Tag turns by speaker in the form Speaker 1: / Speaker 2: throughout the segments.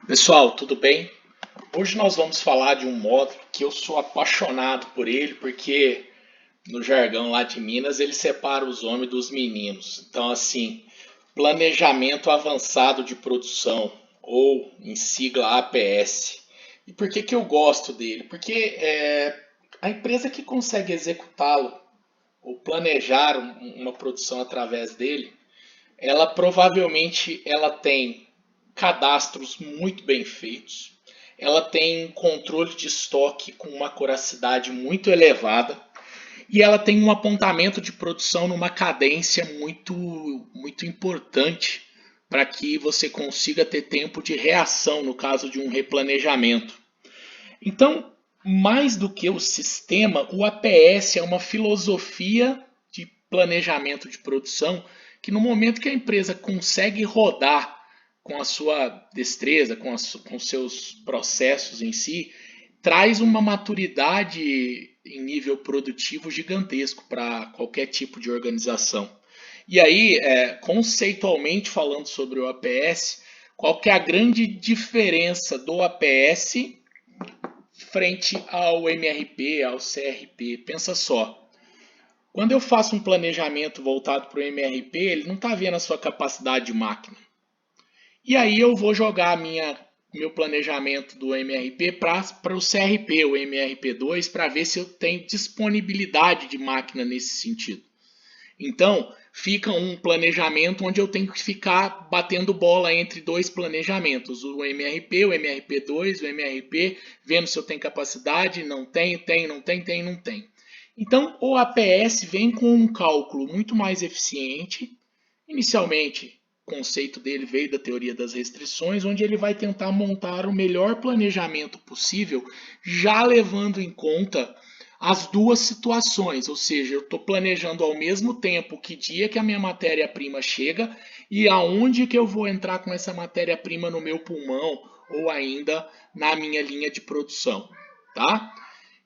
Speaker 1: Pessoal, tudo bem? Hoje nós vamos falar de um módulo que eu sou apaixonado por ele, porque no jargão lá de Minas ele separa os homens dos meninos. Então, assim, planejamento avançado de produção, ou em sigla APS. E por que eu gosto dele? Porque a empresa que consegue executá-lo ou planejar uma produção através dele, ela provavelmente ela tem cadastros muito bem feitos. Ela tem controle de estoque com uma acuracidade muito elevada e ela tem um apontamento de produção numa cadência muito importante para que você consiga ter tempo de reação no caso de um replanejamento. Então, mais do que o sistema, o APS é uma filosofia de planejamento de produção que no momento que a empresa consegue rodar com a sua destreza, com seus processos em si, traz uma maturidade em nível produtivo gigantesco para qualquer tipo de organização. E aí, conceitualmente falando sobre o APS, qual que é a grande diferença do APS frente ao MRP, ao CRP? Pensa só. Quando eu faço um planejamento voltado para o MRP, ele não está vendo a sua capacidade de máquina. E aí eu vou jogar meu planejamento do MRP para o CRP, o MRP2, para ver se eu tenho disponibilidade de máquina nesse sentido. Então, fica um planejamento onde eu tenho que ficar batendo bola entre dois planejamentos, o MRP, o MRP2, o MRP, vendo se eu tenho capacidade, não tenho, não tenho, não tenho. Então, o APS vem com um cálculo muito mais eficiente. Inicialmente, o conceito dele veio da teoria das restrições, onde ele vai tentar montar o melhor planejamento possível, já levando em conta as duas situações, ou seja, eu estou planejando ao mesmo tempo que dia que a minha matéria-prima chega e aonde que eu vou entrar com essa matéria-prima no meu pulmão ou ainda na minha linha de produção, tá?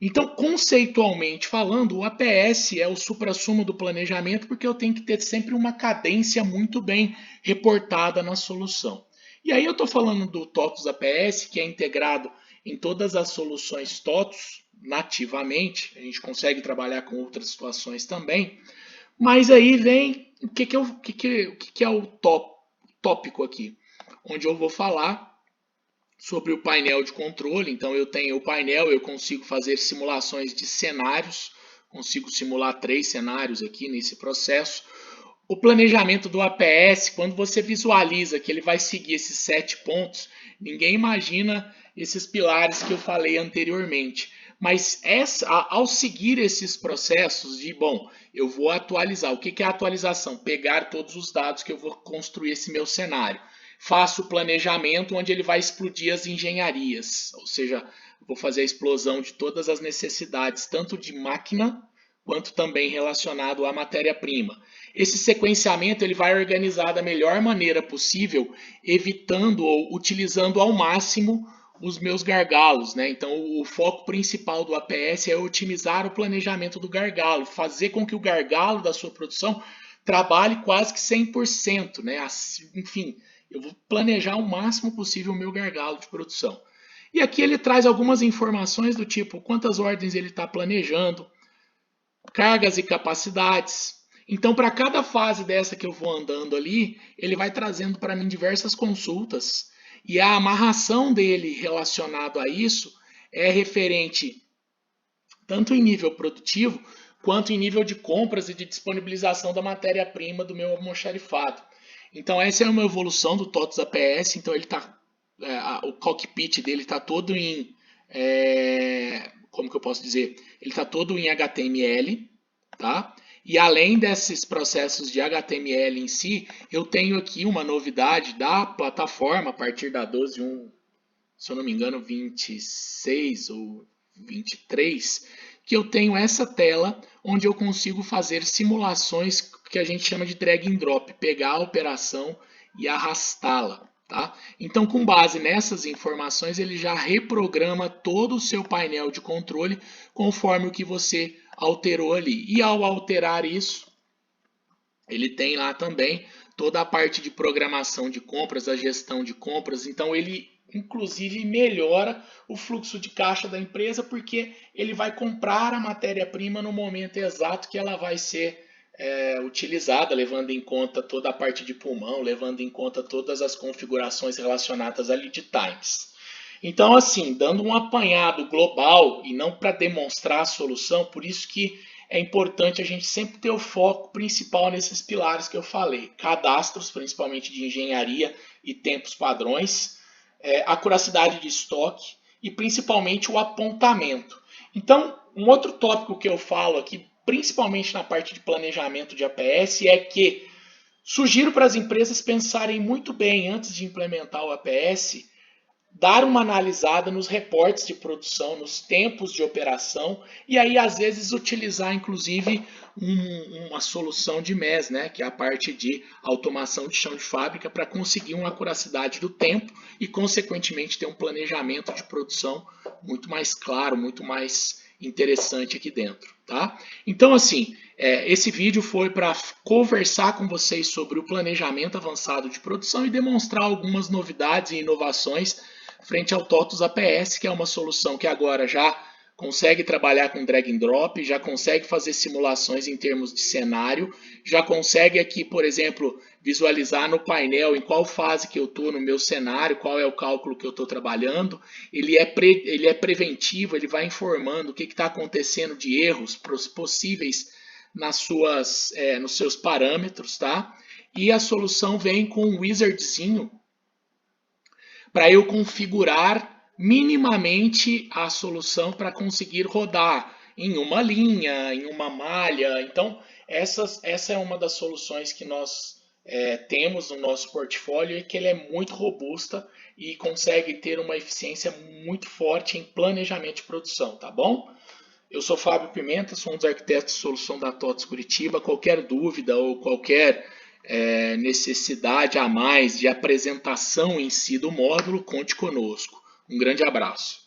Speaker 1: Então, conceitualmente falando, o APS é o suprassumo do planejamento porque eu tenho que ter sempre uma cadência muito bem reportada na solução. E aí eu estou falando do TOTUS APS, que é integrado em todas as soluções TOTUS nativamente. A gente consegue trabalhar com outras situações também. Mas aí vem o que é o tópico aqui, onde eu vou falar sobre o painel de controle. Então eu tenho o painel, eu consigo fazer simulações de cenários, consigo simular 3 cenários aqui nesse processo. O planejamento do APS, quando você visualiza que ele vai seguir esses 7 pontos, ninguém imagina esses pilares que eu falei anteriormente. Mas ao seguir esses processos de, bom, eu vou atualizar. O que é a atualização? Pegar todos os dados que eu vou construir esse meu cenário. Faço o planejamento onde ele vai explodir as engenharias, ou seja, vou fazer a explosão de todas as necessidades, tanto de máquina quanto também relacionado à matéria-prima. Esse sequenciamento ele vai organizar da melhor maneira possível, evitando ou utilizando ao máximo os meus gargalos, né? Então, o foco principal do APS é otimizar o planejamento do gargalo, fazer com que o gargalo da sua produção trabalhe quase que 100%, né? Enfim, eu vou planejar o máximo possível o meu gargalo de produção. E aqui ele traz algumas informações do tipo quantas ordens ele está planejando, cargas e capacidades. Então, para cada fase dessa que eu vou andando ali, ele vai trazendo para mim diversas consultas e a amarração dele relacionado a isso é referente tanto em nível produtivo quanto em nível de compras e de disponibilização da matéria-prima do meu almoxarifado. Então essa é uma evolução do TOTOS APS. Então ele tá, o cockpit dele está todo em, como que eu posso dizer? Ele está todo em HTML, tá? E além desses processos de HTML em si, eu tenho aqui uma novidade da plataforma a partir da 12.1, se eu não me engano, 26 ou 23, que eu tenho essa tela onde eu consigo fazer simulações que a gente chama de drag and drop, pegar a operação e arrastá-la. Tá? Então, com base nessas informações, ele já reprograma todo o seu painel de controle conforme o que você alterou ali. E ao alterar isso, ele tem lá também toda a parte de programação de compras, a gestão de compras. Então, ele inclusive melhora o fluxo de caixa da empresa, porque ele vai comprar a matéria-prima no momento exato que ela vai ser utilizada, levando em conta toda a parte de pulmão, levando em conta todas as configurações relacionadas a lead times. Então, assim, dando um apanhado global e não para demonstrar a solução, por isso que é importante a gente sempre ter o foco principal nesses pilares que eu falei: cadastros, principalmente de engenharia e tempos padrões, a acuracidade de estoque e principalmente o apontamento. Então, um outro tópico que eu falo aqui, principalmente na parte de planejamento de APS, é que sugiro para as empresas pensarem muito bem antes de implementar o APS, dar uma analisada nos reportes de produção, nos tempos de operação e aí às vezes utilizar inclusive uma solução de MES, né, que é a parte de automação de chão de fábrica, para conseguir uma acuracidade do tempo e consequentemente ter um planejamento de produção muito mais claro, muito mais interessante aqui dentro, tá? Então assim, esse vídeo foi para conversar com vocês sobre o planejamento avançado de produção e demonstrar algumas novidades e inovações frente ao TOTUS APS, que é uma solução que agora já consegue trabalhar com drag and drop, já consegue fazer simulações em termos de cenário, já consegue aqui, por exemplo, visualizar no painel em qual fase que eu estou no meu cenário, qual é o cálculo que eu estou trabalhando. Ele é preventivo, ele vai informando o que está acontecendo de erros possíveis nos seus parâmetros, tá? E a solução vem com um wizardzinho para eu configurar minimamente a solução para conseguir rodar em uma linha, em uma malha. Então, essa é uma das soluções que nós temos no nosso portfólio e que ele é muito robusta e consegue ter uma eficiência muito forte em planejamento de produção, tá bom? Eu sou Fábio Pimenta, sou um dos arquitetos de solução da TOTUS Curitiba. Qualquer dúvida ou qualquer necessidade a mais de apresentação em si do módulo, conte conosco. Um grande abraço.